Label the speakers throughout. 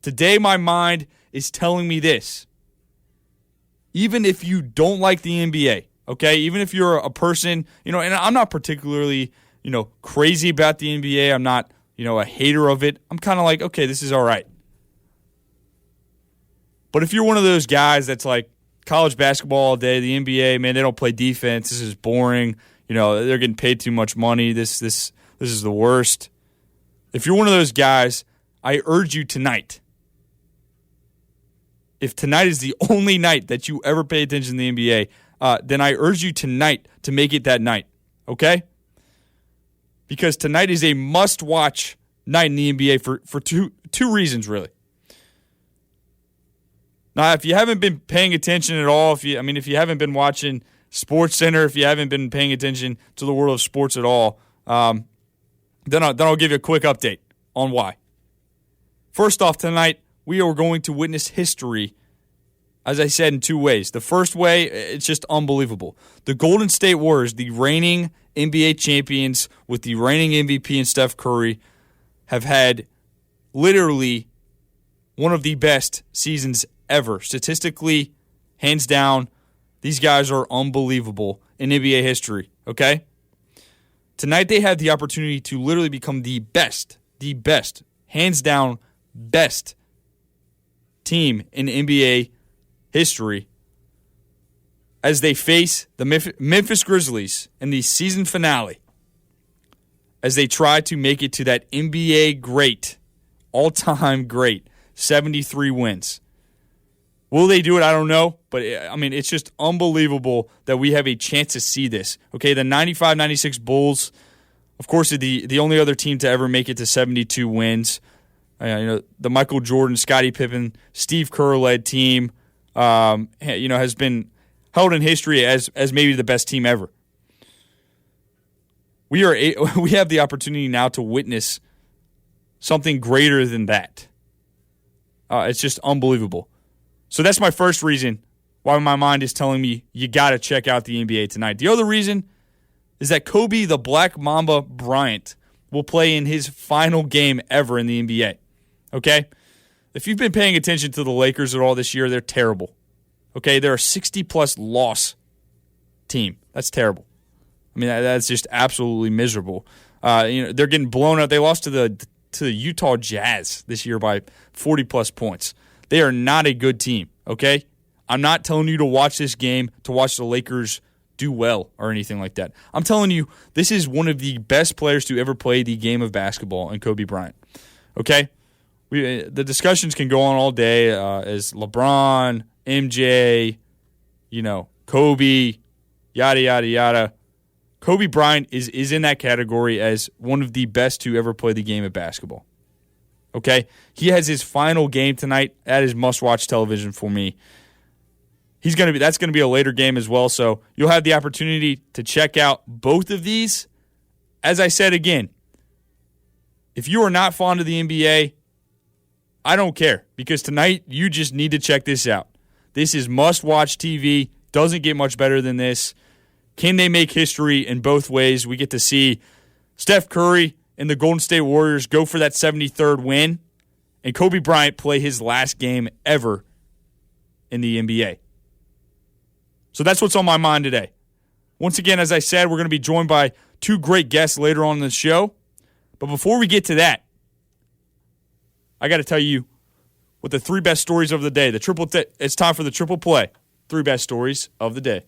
Speaker 1: Today, my mind is telling me this. Even if you don't like the NBA, okay, even if you're a person, and I'm not particularly, crazy about the NBA. I'm not, a hater of it. I'm kind of like, okay, this is all right. But if you're one of those guys that's like college basketball all day, the NBA, man, they don't play defense. This is boring. They're getting paid too much money. This is the worst. If you're one of those guys, I urge you tonight. If tonight is the only night that you ever pay attention to the NBA, then I urge you tonight to make it that night, okay? Because tonight is a must-watch night in the NBA for two reasons, really. Now, if you haven't been paying attention at all, if you haven't been watching SportsCenter, if you haven't been paying attention to the world of sports at all, then I'll give you a quick update on why. First off, tonight, we are going to witness history, as I said, in two ways. The first way, it's just unbelievable. The Golden State Warriors, the reigning NBA champions with the reigning MVP in Steph Curry, have had literally one of the best seasons ever. Statistically, hands down, these guys are unbelievable in NBA history, okay? Tonight they have the opportunity to literally become the best, hands down, best team in NBA history as they face the Memphis Grizzlies in the season finale as they try to make it to that NBA great, all-time great, 73 wins. Will they do it? I don't know, but it's just unbelievable that we have a chance to see this. Okay, the 95-96 Bulls, of course, are the only other team to ever make it to 72 wins. The Michael Jordan, Scottie Pippen, Steve Kerr-led team, has been held in history as maybe the best team ever. We have the opportunity now to witness something greater than that. It's just unbelievable. So that's my first reason why my mind is telling me you got to check out the NBA tonight. The other reason is that Kobe the Black Mamba Bryant will play in his final game ever in the NBA. Okay? If you've been paying attention to the Lakers at all this year, they're terrible. Okay? They're a 60-plus loss team. That's terrible. That's just absolutely miserable. They're getting blown out. They lost to the Utah Jazz this year by 40-plus points. They are not a good team, okay? I'm not telling you to watch this game to watch the Lakers do well or anything like that. I'm telling you this is one of the best players to ever play the game of basketball in Kobe Bryant, okay? The discussions can go on all day as LeBron, MJ, Kobe, yada, yada, yada. Kobe Bryant is in that category as one of the best to ever play the game of basketball. Okay, he has his final game tonight. That is must-watch television for me. That's going to be a later game as well, so you'll have the opportunity to check out both of these. As I said again, if you are not fond of the NBA, I don't care, because tonight you just need to check this out. This is must-watch TV. Doesn't get much better than this. Can they make history in both ways? We get to see Steph Curry and the Golden State Warriors go for that 73rd win, and Kobe Bryant play his last game ever in the NBA. So that's what's on my mind today. Once again, as I said, we're going to be joined by two great guests later on in the show. But before we get to that, I got to tell you what the three best stories of the day. It's time for the triple play. Three best stories of the day.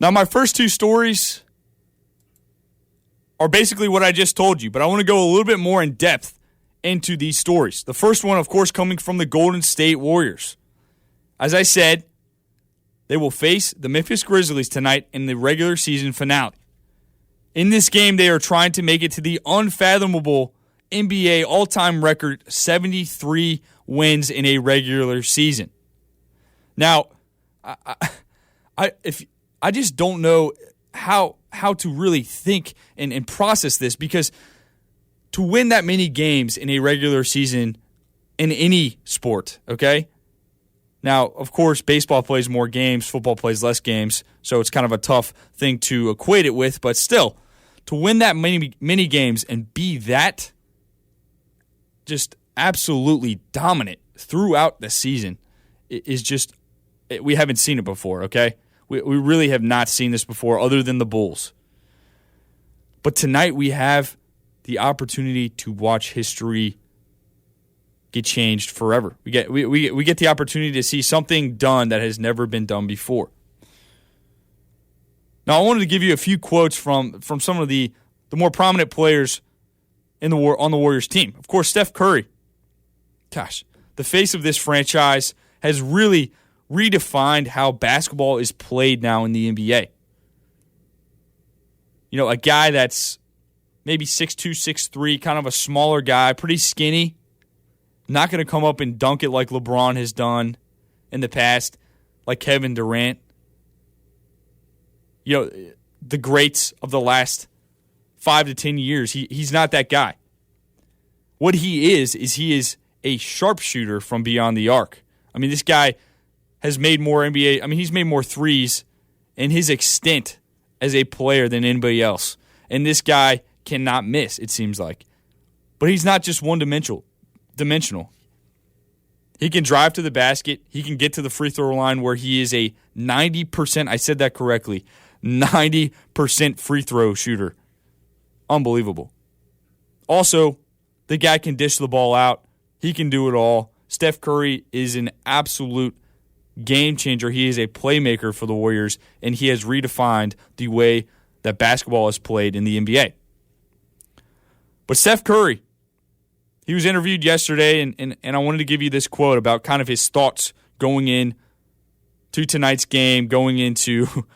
Speaker 1: Now, my first two stories are basically what I just told you, but I want to go a little bit more in depth into these stories. The first one, of course, coming from the Golden State Warriors. As I said, they will face the Memphis Grizzlies tonight in the regular season finale. In this game, they are trying to make it to the unfathomable NBA all-time record 73 wins in a regular season. Now, I just don't know. how to really think and process this, because to win that many games in a regular season in any sport, okay? Now, of course, baseball plays more games, football plays less games, so it's kind of a tough thing to equate it with, but still, to win that many games and be that just absolutely dominant throughout the season is just, we haven't seen it before, okay? We really have not seen this before other than the Bulls. But tonight we have the opportunity to watch history get changed forever. We get the opportunity to see something done that has never been done before. Now, I wanted to give you a few quotes from some of the more prominent players on the Warriors team. Of course, Steph Curry. Gosh, the face of this franchise has really redefined how basketball is played now in the NBA. You know, a guy that's maybe 6'2", 6'3", kind of a smaller guy, pretty skinny, not going to come up and dunk it like LeBron has done in the past, like Kevin Durant. You know, the greats of the last 5 to 10 years, he's not that guy. What he is a sharpshooter from beyond the arc. I mean, this guy has made more he's made more threes in his extent as a player than anybody else. And this guy cannot miss, it seems like. But he's not just one-dimensional. He can drive to the basket. He can get to the free throw line where he is a 90%, I said that correctly, 90% free throw shooter. Unbelievable. Also, the guy can dish the ball out. He can do it all. Steph Curry is an absolute game changer. He is a playmaker for the Warriors, and he has redefined the way that basketball is played in the NBA. But Steph Curry, he was interviewed yesterday, and I wanted to give you this quote about kind of his thoughts going in to tonight's game, going into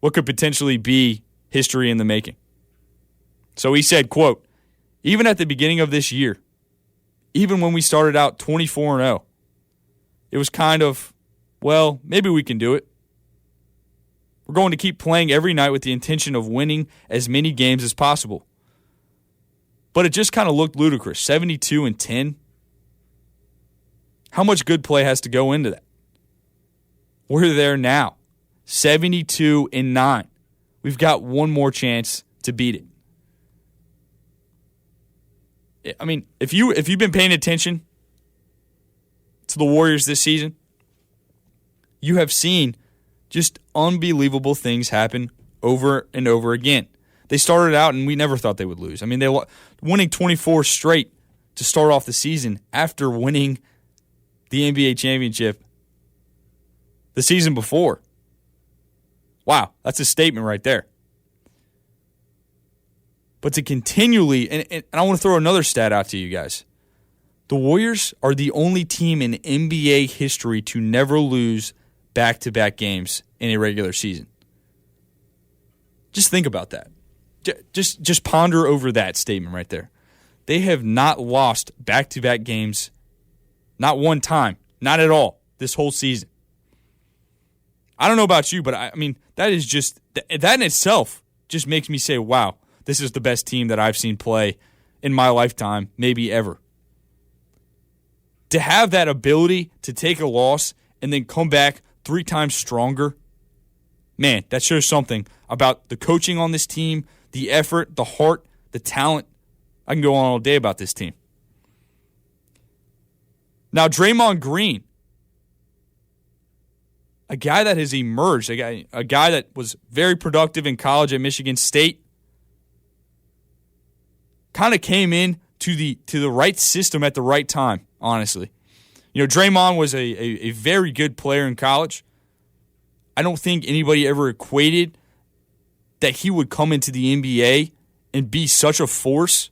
Speaker 1: what could potentially be history in the making. So he said, quote, "Even at the beginning of this year, even when we started out 24-0, it was kind of, well, maybe we can do it. We're going to keep playing every night with the intention of winning as many games as possible. But it just kind of looked ludicrous, 72-10. How much good play has to go into that? We're there now, 72-9. We've got one more chance to beat it." I mean, if you've been paying attention to the Warriors this season, you have seen just unbelievable things happen over and over again. They started out, and we never thought they would lose. I mean, they winning 24 straight to start off the season after winning the NBA championship the season before. Wow, that's a statement right there. But to continually, and I want to throw another stat out to you guys. The Warriors are the only team in NBA history to never lose back-to-back games in a regular season. Just think about that. Just ponder over that statement right there. They have not lost back-to-back games, not one time, not at all, this whole season. I don't know about you, but I mean, that is just, that in itself just makes me say, wow, this is the best team that I've seen play in my lifetime, maybe ever. To have that ability to take a loss and then come back 3 times stronger, man, that shows something about the coaching on this team, the effort, the heart, the talent. I can go on all day about this team. Now, Draymond Green, a guy that has emerged, a guy that was very productive in college at Michigan State, kind of came in to the right system at the right time, honestly. You know, Draymond was a very good player in college. I don't think anybody ever equated that he would come into the NBA and be such a force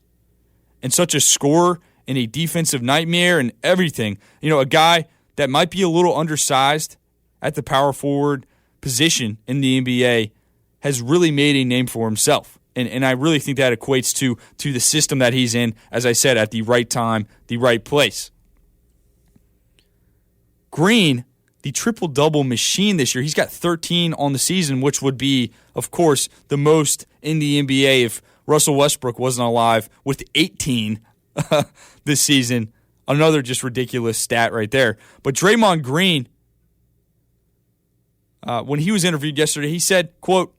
Speaker 1: and such a scorer and a defensive nightmare and everything. You know, a guy that might be a little undersized at the power forward position in the NBA has really made a name for himself. And I really think that equates to the system that he's in, as I said, at the right time, the right place. Green, the triple-double machine this year. He's got 13 on the season, which would be, of course, the most in the NBA if Russell Westbrook wasn't alive with 18 this season. Another just ridiculous stat right there. But Draymond Green, when he was interviewed yesterday, he said, quote,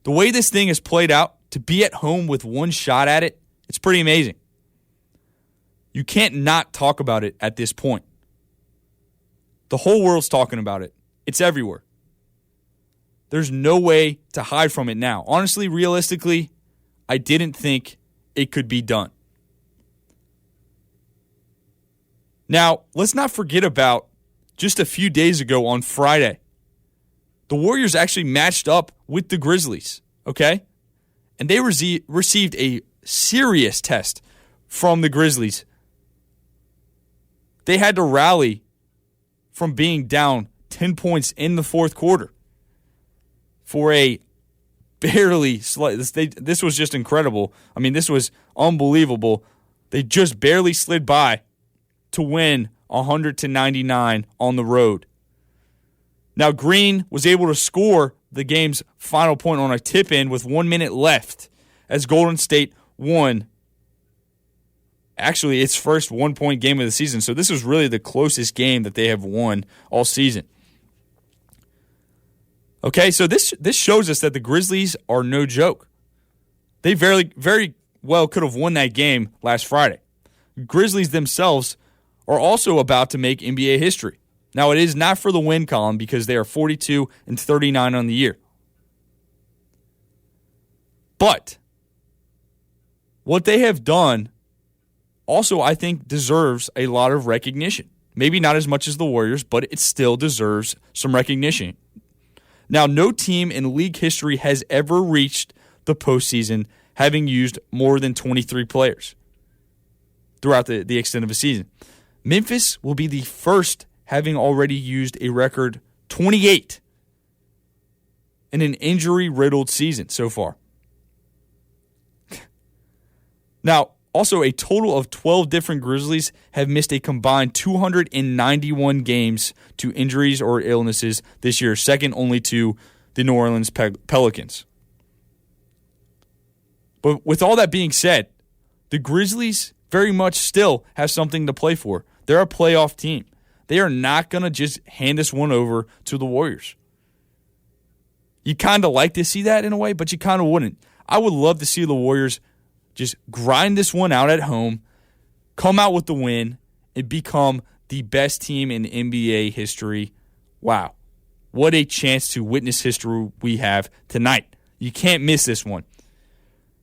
Speaker 1: "The way this thing has played out, to be at home with one shot at it, it's pretty amazing. You can't not talk about it at this point. The whole world's talking about it. It's everywhere. There's no way to hide from it now. Honestly, realistically, I didn't think it could be done." Now, let's not forget about just a few days ago on Friday. The Warriors actually matched up with the Grizzlies, okay? And they received a serious test from the Grizzlies. They had to rally from being down 10 points in the fourth quarter for a barely slight. This was just incredible. I mean, this was unbelievable. They just barely slid by to win 100-99 on the road. Now, Green was able to score the game's final point on a tip-in with 1 minute left as Golden State won. Actually, its first one-point game of the season. So this was really the closest game that they have won all season. Okay, so this shows us that the Grizzlies are no joke. They very well could have won that game last Friday. Grizzlies themselves are also about to make NBA history. Now, it is not for the win column because they are 42-39 on the year. But what they have done also, I think, deserves a lot of recognition. Maybe not as much as the Warriors, but it still deserves some recognition. Now, no team in league history has ever reached the postseason having used more than 23 players throughout the extent of a season. Memphis will be the first having already used a record 28 in an injury-riddled season so far. Now, also, a total of 12 different Grizzlies have missed a combined 291 games to injuries or illnesses this year, second only to the New Orleans Pelicans. But with all that being said, the Grizzlies very much still have something to play for. They're a playoff team. They are not going to just hand this one over to the Warriors. You kind of like to see that in a way, but you kind of wouldn't. I would love to see the Warriors just grind this one out at home, come out with the win, and become the best team in NBA history. Wow. What a chance to witness history we have tonight. You can't miss this one.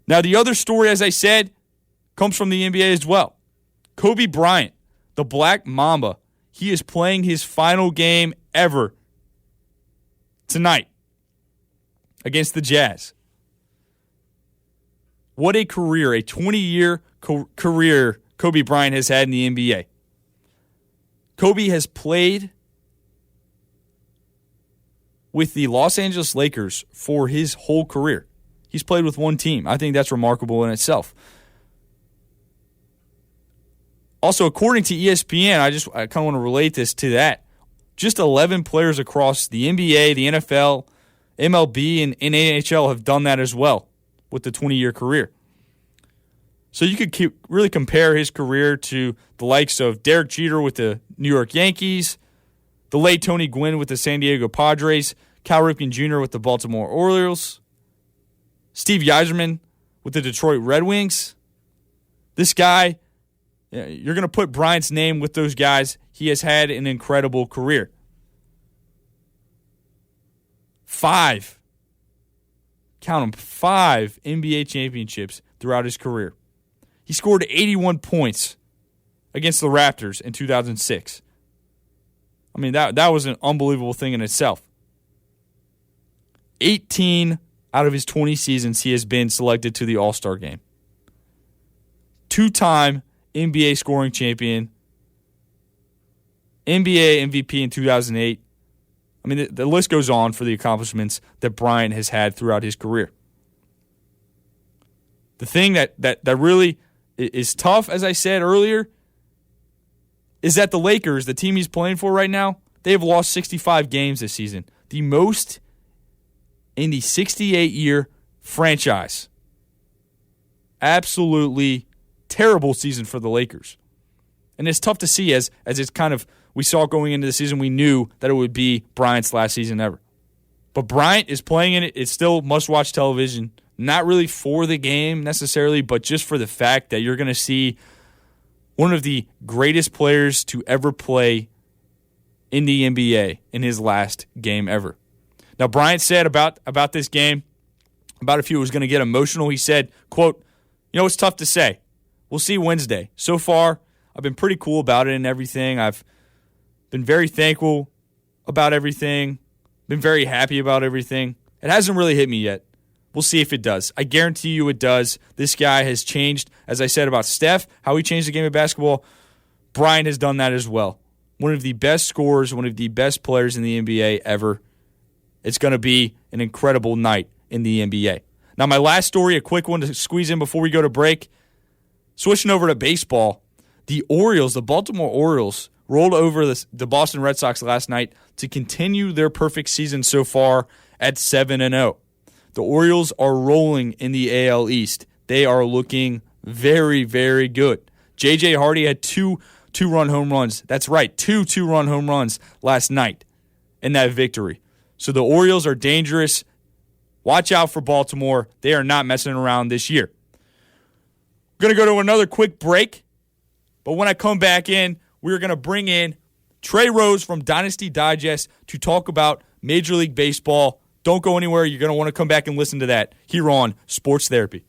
Speaker 1: Now, the other story, as I said, comes from the NBA as well. Kobe Bryant, the Black Mamba, he is playing his final game ever tonight against the Jazz. What a career, a 20-year career Kobe Bryant has had in the NBA. Kobe has played with the Los Angeles Lakers for his whole career. He's played with one team. I think that's remarkable in itself. Also, according to ESPN, I kind of want to relate this to that. Just 11 players across the NBA, the NFL, MLB, and NHL have done that as well with the 20-year career. So you could really compare his career to the likes of Derek Jeter with the New York Yankees, the late Tony Gwynn with the San Diego Padres, Cal Ripken Jr. with the Baltimore Orioles, Steve Yzerman with the Detroit Red Wings. This guy, you're going to put Bryant's name with those guys. He has had an incredible career. 5 NBA championships throughout his career. He scored 81 points against the Raptors in 2006. I mean, that was an unbelievable thing in itself. 18 out of his 20 seasons, he has been selected to the All-Star game. 2-time NBA scoring champion, NBA MVP in 2008. I mean, the list goes on for the accomplishments that Bryant has had throughout his career. The thing that really is tough, as I said earlier, is that the Lakers, the team he's playing for right now, They have lost 65 games this season, the most in the 68-year franchise. Absolutely terrible season for the Lakers. And it's tough to see as it's kind of, we saw going into the season, we knew that it would be Bryant's last season ever. But Bryant is playing in it. It's still must-watch television. Not really for the game necessarily, but just for the fact that you're going to see one of the greatest players to ever play in the NBA in his last game ever. Now, Bryant said about this game, about if he was going to get emotional, he said, quote, it's tough to say. We'll see Wednesday. So far, I've been pretty cool about it and everything. I've been very thankful about everything, been very happy about everything. It hasn't really hit me yet. We'll see if it does. I guarantee you it does. This guy has changed, as I said about Steph, how he changed the game of basketball. Bryant has done that as well. One of the best scorers, one of the best players in the NBA ever. It's going to be an incredible night in the NBA. Now, my last story, a quick one to squeeze in before we go to break. Switching over to baseball, the Baltimore Orioles, rolled over the Boston Red Sox last night to continue their perfect season so far at 7-0. The Orioles are rolling in the AL East. They are looking very, very good. J.J. Hardy had two two-run home runs. That's right, two two-run home runs last night in that victory. So the Orioles are dangerous. Watch out for Baltimore. They are not messing around this year. We're going to go to another quick break. But when I come back in, we're going to bring in Trey Rose from Dynasty Digest to talk about Major League Baseball. Don't go anywhere. You're going to want to come back and listen to that here on Sports Therapy.